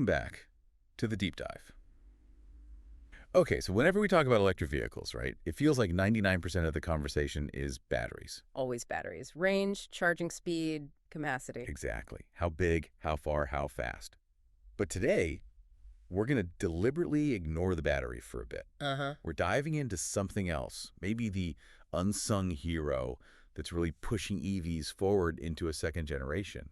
Welcome back to the Deep Dive. Okay, so whenever we talk about electric vehicles, right, it feels like 99% of the conversation is batteries. Always batteries. Range, charging speed, capacity. Exactly. How big, how far, how fast. But today, we're going to deliberately ignore the battery for a bit. We're diving into something else, maybe the unsung hero that's really pushing EVs forward into a second generation.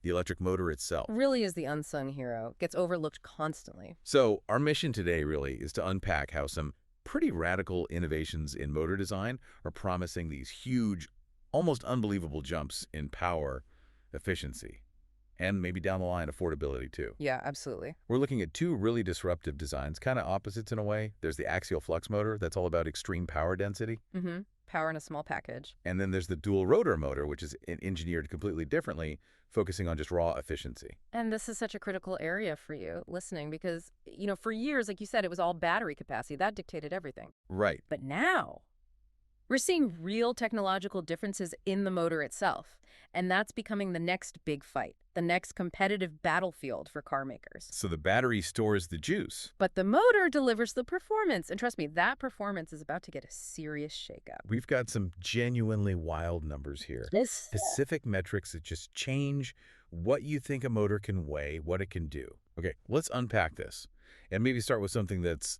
The electric motor itself. Really is the unsung hero. Gets overlooked constantly. So our mission today really is to unpack how some pretty radical innovations in motor design are promising these huge, almost unbelievable jumps in power, efficiency, and maybe down the line affordability too. Yeah, absolutely. We're looking at two really disruptive designs, kind of opposites in a way. There's the axial flux motor that's all about extreme power density. Power in a small package. And then there's the dual-rotor motor, which is engineered completely differently, focusing on just raw efficiency. And this is such a critical area for you listening because, for years, like you said, it was all battery capacity. That dictated everything. Right. But now, we're seeing real technological differences in the motor itself. And that's becoming the next big fight, the next competitive battlefield for car makers. So the battery stores the juice. But the motor delivers the performance. And trust me, that performance is about to get a serious shakeup. We've got some genuinely wild numbers here. Specific metrics that just change what you think a motor can weigh, what it can do. Okay, let's unpack this. And maybe start with something that's,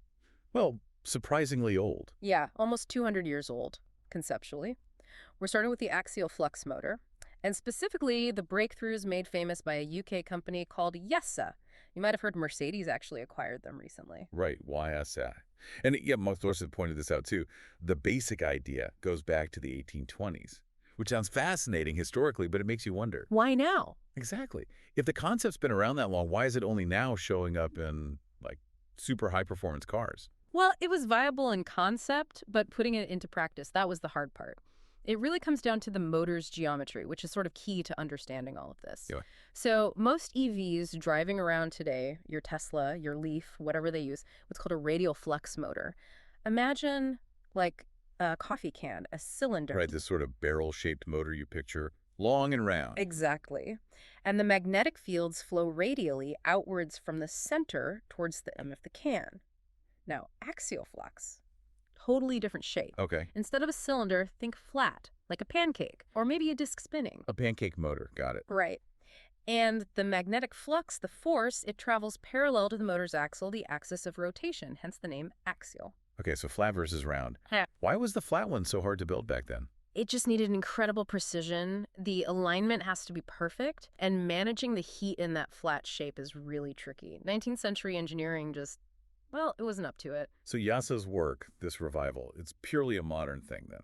well, surprisingly old. Yeah, almost 200 years old, conceptually. We're starting with the axial flux motor. And specifically, the breakthroughs made famous by a UK company called YASA. You might have heard Mercedes actually acquired them recently. Right, YASA. And yeah, most sources have pointed this out too. The basic idea goes back to the 1820s, which sounds fascinating historically, but it makes you wonder. Why now? Exactly. If the concept's been around that long, why is it only now showing up in, like, super high-performance cars? Well, it was viable in concept, but putting it into practice, that was the hard part. It really comes down to the motor's geometry, which is sort of key to understanding all of this. Yeah. So most EVs driving around today, your Tesla, your Leaf, whatever they use, what's called a radial flux motor. Imagine like a coffee can, a cylinder. Right, this sort of barrel-shaped motor you picture, long and round. Exactly. And the magnetic fields flow radially outwards from the center towards the end of the can. Now, axial flux. Totally different shape. Okay. Instead of a cylinder, think flat, like a pancake, or maybe a disc spinning. A pancake motor, got it. Right. And the magnetic flux, the force, it travels parallel to the motor's axle, the axis of rotation, hence the name axial. Okay, so flat versus round. Yeah. Why was the flat one so hard to build back then? It just needed incredible precision. The alignment has to be perfect, and managing the heat in that flat shape is really tricky. 19th century engineering just, well, it wasn't up to it. So YASA's work, this revival, it's purely a modern thing then,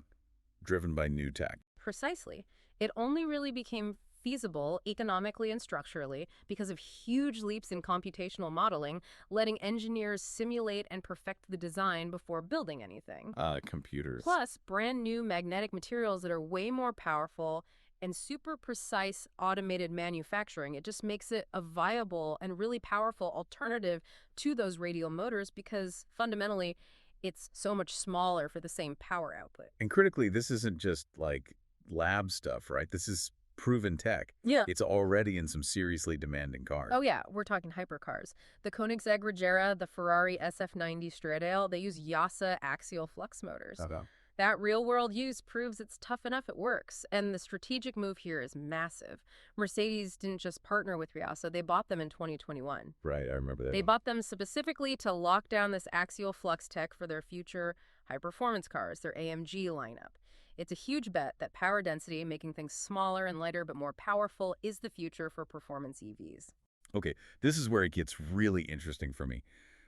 driven by new tech. Precisely. It only really became feasible economically and structurally because of huge leaps in computational modeling, letting engineers simulate and perfect the design before building anything. Computers. Plus, brand new magnetic materials that are way more powerful and super precise automated manufacturing. It just makes it a viable and really powerful alternative to those radial motors because fundamentally it's so much smaller for the same power output. And critically, this isn't just like lab stuff, right? This is proven tech. Yeah. It's already in some seriously demanding cars. Oh yeah, we're talking hypercars. The Koenigsegg Regera, the Ferrari SF90 Stradale, they use YASA axial flux motors. Okay. That real-world use proves it's tough enough it works, and the strategic move here is massive. Mercedes didn't just partner with YASA, they bought them in 2021. Right, I remember that. They bought them specifically to lock down this axial flux tech for their future high-performance cars, their AMG lineup. It's a huge bet that power density, making things smaller and lighter but more powerful, is the future for performance EVs. Okay, this is where it gets really interesting for me.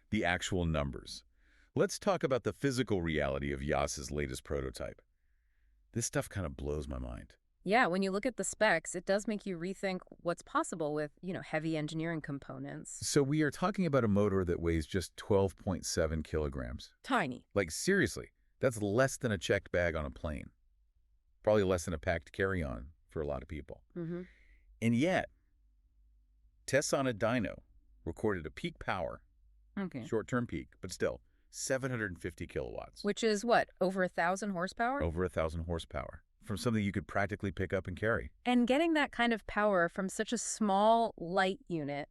The actual numbers. Let's talk about the physical reality of YASA's latest prototype. This stuff kind of blows my mind. Yeah, when you look at the specs, it does make you rethink what's possible with, heavy engineering components. So we are talking about a motor that weighs just 12.7 kilograms. Tiny. Like, seriously, that's less than a checked bag on a plane. Probably less than a packed carry-on for a lot of people. And yet, tests on a dyno recorded a peak power, short-term peak, but still, 750 kilowatts. Which is what, over 1,000 horsepower? Over 1,000 horsepower from something you could practically pick up and carry. And getting that kind of power from such a small, light unit,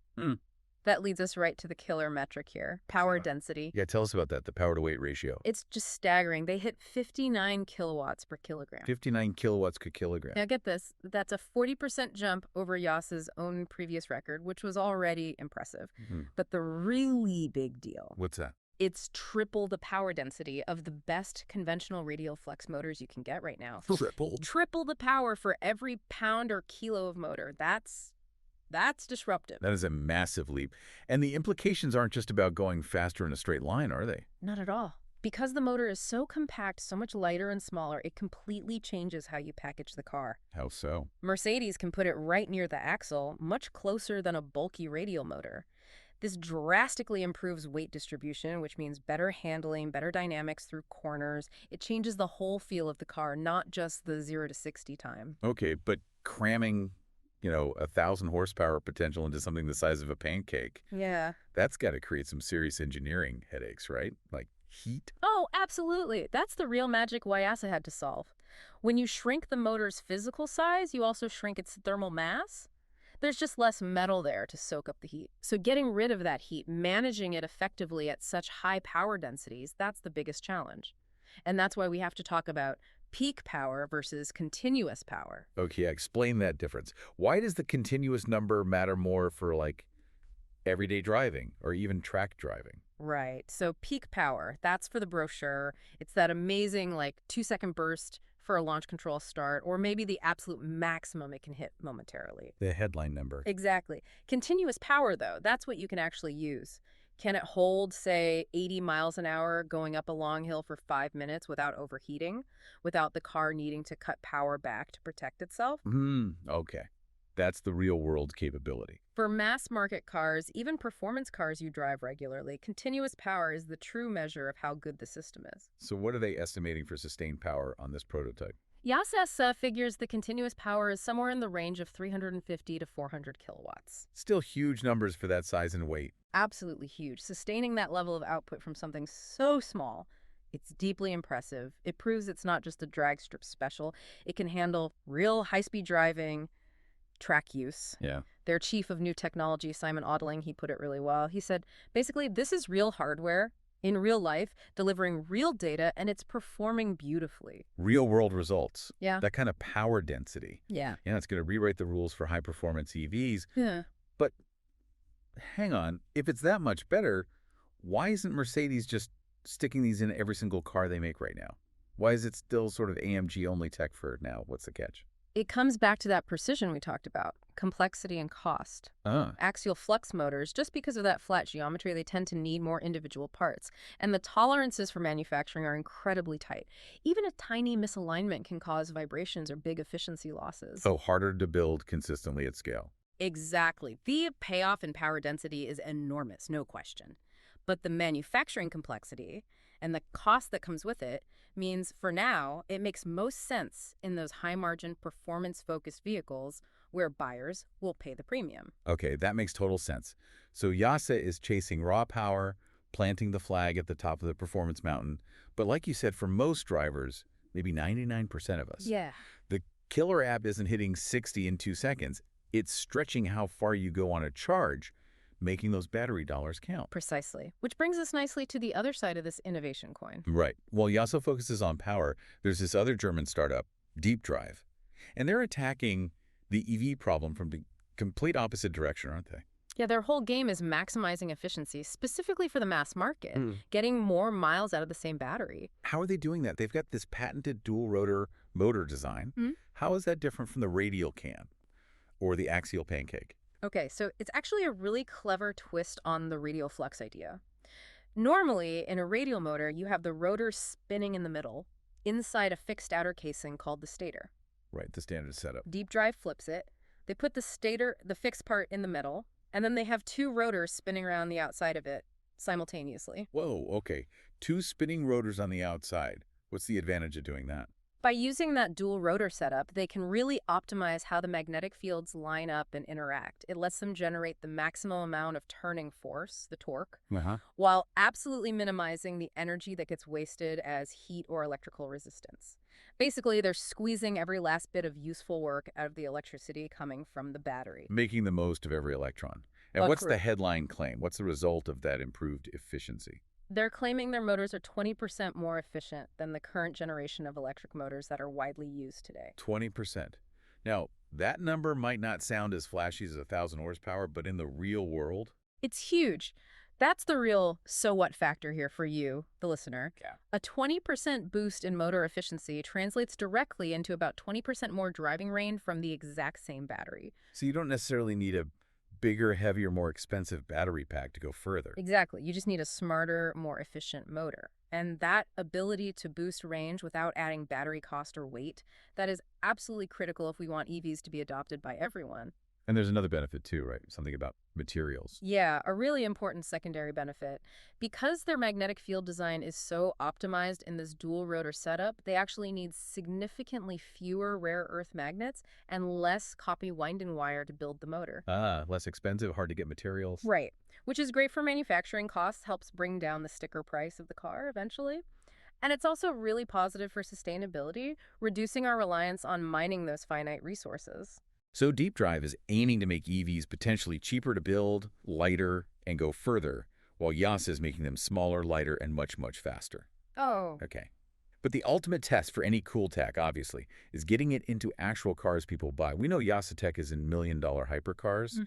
That leads us right to the killer metric here, power density. Yeah, tell us about that, the power-to-weight ratio. It's just staggering. They hit 59 kilowatts per kilogram. 59 kilowatts per kilogram. Now get this, that's a 40% jump over YASA's own previous record, which was already impressive. But the really big deal. What's that? It's triple the power density of the best conventional radial flex motors you can get right now. Triple? Triple the power for every pound or kilo of motor. That's disruptive. That is a massive leap. And the implications aren't just about going faster in a straight line, are they? Not at all. Because the motor is so compact, so much lighter and smaller, it completely changes how you package the car. How so? Mercedes can put it right near the axle, much closer than a bulky radial motor. This drastically improves weight distribution, which means better handling, better dynamics through corners. It changes the whole feel of the car, not just the 0 to 60 time. Okay, but cramming, 1,000 horsepower potential into something the size of a pancake. Yeah. That's got to create some serious engineering headaches, right? Like heat? Oh, absolutely. That's the real magic YASA had to solve. When you shrink the motor's physical size, you also shrink its thermal mass. There's just less metal there to soak up the heat. So getting rid of that heat, managing it effectively at such high power densities, that's the biggest challenge. And that's why we have to talk about peak power versus continuous power. Okay, explain that difference. Why does the continuous number matter more for, everyday driving or even track driving? Right. So peak power, that's for the brochure. It's that amazing, 2-second burst for a launch control start, or maybe the absolute maximum it can hit momentarily. The headline number. Exactly. Continuous power, though, that's what you can actually use. Can it hold, say, 80 miles an hour going up a long hill for 5 minutes without overheating, without the car needing to cut power back to protect itself? Okay. That's the real-world capability. For mass-market cars, even performance cars you drive regularly, continuous power is the true measure of how good the system is. So what are they estimating for sustained power on this prototype? YASA figures the continuous power is somewhere in the range of 350 to 400 kilowatts. Still huge numbers for that size and weight. Absolutely huge. Sustaining that level of output from something so small, it's deeply impressive. It proves it's not just a drag strip special. It can handle real high-speed driving, track use. Yeah. Their chief of new technology, Simon Odling, he put it really well. He said, basically, this is real hardware in real life, delivering real data, and it's performing beautifully. Real-world results. Yeah. That kind of power density. Yeah. Yeah, it's going to rewrite the rules for high-performance EVs. Yeah. But hang on, if it's that much better, why isn't Mercedes just sticking these in every single car they make right now? Why is it still sort of AMG-only tech for now? What's the catch? It comes back to that precision we talked about, complexity and cost. Axial flux motors, just because of that flat geometry, they tend to need more individual parts. And the tolerances for manufacturing are incredibly tight. Even a tiny misalignment can cause vibrations or big efficiency losses. So harder to build consistently at scale. Exactly. The payoff in power density is enormous, no question. But the manufacturing complexity and the cost that comes with it means, for now, it makes most sense in those high-margin, performance-focused vehicles where buyers will pay the premium. Okay, that makes total sense. So YASA is chasing raw power, planting the flag at the top of the performance mountain. But like you said, for most drivers, maybe 99% of us, Yeah. the killer app isn't hitting 60 in 2 seconds. It's stretching how far you go on a charge, making those battery dollars count. Precisely. Which brings us nicely to the other side of this innovation coin. Right. While YASA focuses on power, there's this other German startup, DeepDrive. And they're attacking the EV problem from the complete opposite direction, aren't they? Yeah, their whole game is maximizing efficiency, specifically for the mass market, getting more miles out of the same battery. How are they doing that? They've got this patented dual-rotor motor design. How is that different from the radial can or the axial pancake? Okay, so it's actually a really clever twist on the radial flux idea. Normally, in a radial motor, you have the rotor spinning in the middle, inside a fixed outer casing called the stator. Right, the standard setup. DeepDrive flips it. They put the fixed part in the middle, and then they have 2 rotors spinning around the outside of it simultaneously. Whoa, okay. 2 spinning rotors on the outside. What's the advantage of doing that? By using that dual rotor setup, they can really optimize how the magnetic fields line up and interact. It lets them generate the maximum amount of turning force, the torque, while absolutely minimizing the energy that gets wasted as heat or electrical resistance. Basically, they're squeezing every last bit of useful work out of the electricity coming from the battery. Making the most of every electron. And what's the headline claim? What's the result of that improved efficiency? They're claiming their motors are 20% more efficient than the current generation of electric motors that are widely used today. 20%. Now, that number might not sound as flashy as 1,000 horsepower, but in the real world, It's huge. That's the real so what factor here for you, the listener. yeah. A 20% boost in motor efficiency translates directly into about 20% more driving range from the exact same battery. So you don't necessarily need a bigger, heavier, more expensive battery pack to go further. Exactly. You just need a smarter, more efficient motor. And that ability to boost range without adding battery cost or weight, that is absolutely critical if we want EVs to be adopted by everyone. And there's another benefit too, right? Something about materials. Yeah, a really important secondary benefit. Because their magnetic field design is so optimized in this dual rotor setup, they actually need significantly fewer rare earth magnets and less copper winding wire to build the motor. Ah, less expensive, hard to get materials. Right, which is great for manufacturing costs, helps bring down the sticker price of the car eventually. And it's also really positive for sustainability, reducing our reliance on mining those finite resources. So DeepDrive is aiming to make EVs potentially cheaper to build, lighter, and go further, while YASA is making them smaller, lighter, and much, much faster. Oh. Okay. But the ultimate test for any cool tech, obviously, is getting it into actual cars people buy. We know YASA tech is in million-dollar hypercars,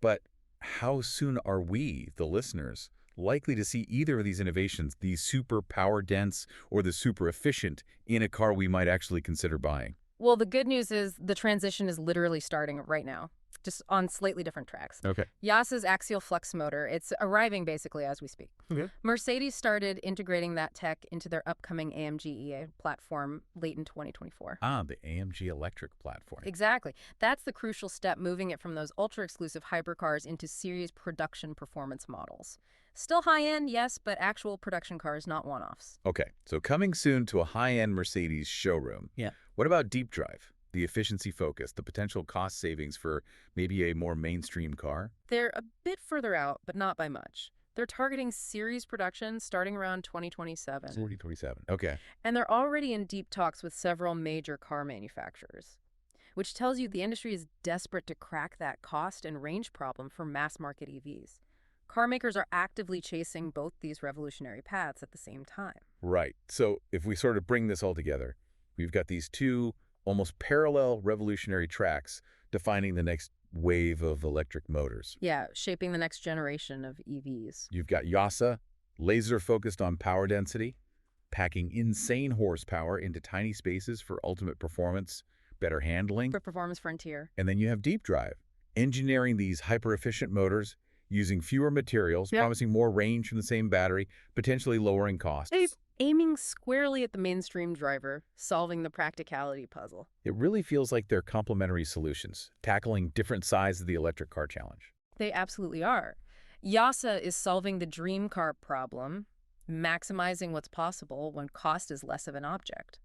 but how soon are we, the listeners, likely to see either of these innovations, the super power-dense or the super efficient, in a car we might actually consider buying? Well, the good news is the transition is literally starting right now, just on slightly different tracks. Okay. YASA's axial flux motor, it's arriving basically as we speak. Okay. Mercedes started integrating that tech into their upcoming AMG EA platform late in 2024. Ah, the AMG electric platform. Exactly. That's the crucial step, moving it from those ultra-exclusive hypercars into series production performance models. Still high-end, yes, but actual production cars, not one-offs. Okay, so coming soon to a high-end Mercedes showroom. Yeah. What about DeepDrive? The efficiency focus, the potential cost savings for maybe a more mainstream car? They're a bit further out, but not by much. They're targeting series production starting around 2027. 2027. Okay. And they're already in deep talks with several major car manufacturers, which tells you the industry is desperate to crack that cost and range problem for mass-market EVs. Car makers are actively chasing both these revolutionary paths at the same time. Right. So if we sort of bring this all together, we've got these two almost parallel revolutionary tracks defining the next wave of electric motors. Yeah, shaping the next generation of EVs. You've got YASA, laser-focused on power density, packing insane horsepower into tiny spaces for ultimate performance, better handling. For Performance Frontier. And then you have DeepDrive, engineering these hyper-efficient motors using fewer materials, promising more range from the same battery, potentially lowering costs. Aiming squarely at the mainstream driver, solving the practicality puzzle. It really feels like they're complementary solutions, tackling different sides of the electric car challenge. They absolutely are. YASA is solving the dream car problem, maximizing what's possible when cost is less of an object.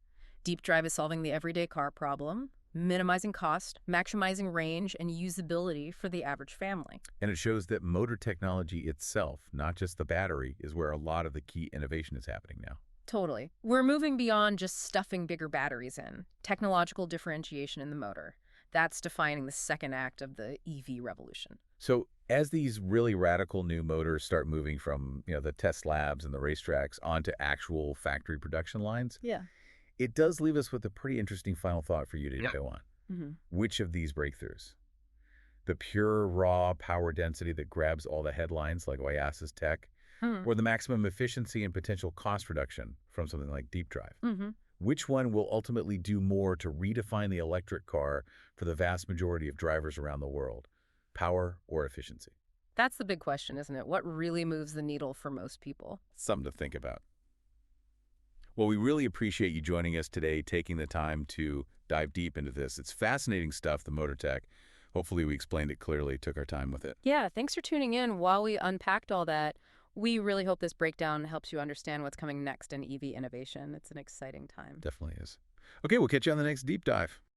DeepDrive is solving the everyday car problem, minimizing cost, maximizing range, and usability for the average family. And it shows that motor technology itself, not just the battery, is where a lot of the key innovation is happening now. Totally. We're moving beyond just stuffing bigger batteries in. Technological differentiation in the motor. That's defining the second act of the EV revolution. So as these really radical new motors start moving from, the test labs and the racetracks onto actual factory production lines, it does leave us with a pretty interesting final thought for you to go on. Which of these breakthroughs? The pure, raw power density that grabs all the headlines like YASA's tech, or the maximum efficiency and potential cost reduction from something like DeepDrive? Which one will ultimately do more to redefine the electric car for the vast majority of drivers around the world? Power or efficiency? That's the big question, isn't it? What really moves the needle for most people? Something to think about. Well, we really appreciate you joining us today, taking the time to dive deep into this. It's fascinating stuff, the motor tech. Hopefully we explained it clearly, took our time with it. Yeah, thanks for tuning in. While we unpacked all that, we really hope this breakdown helps you understand what's coming next in EV innovation. It's an exciting time. Definitely is. Okay, we'll catch you on the next Deep Dive.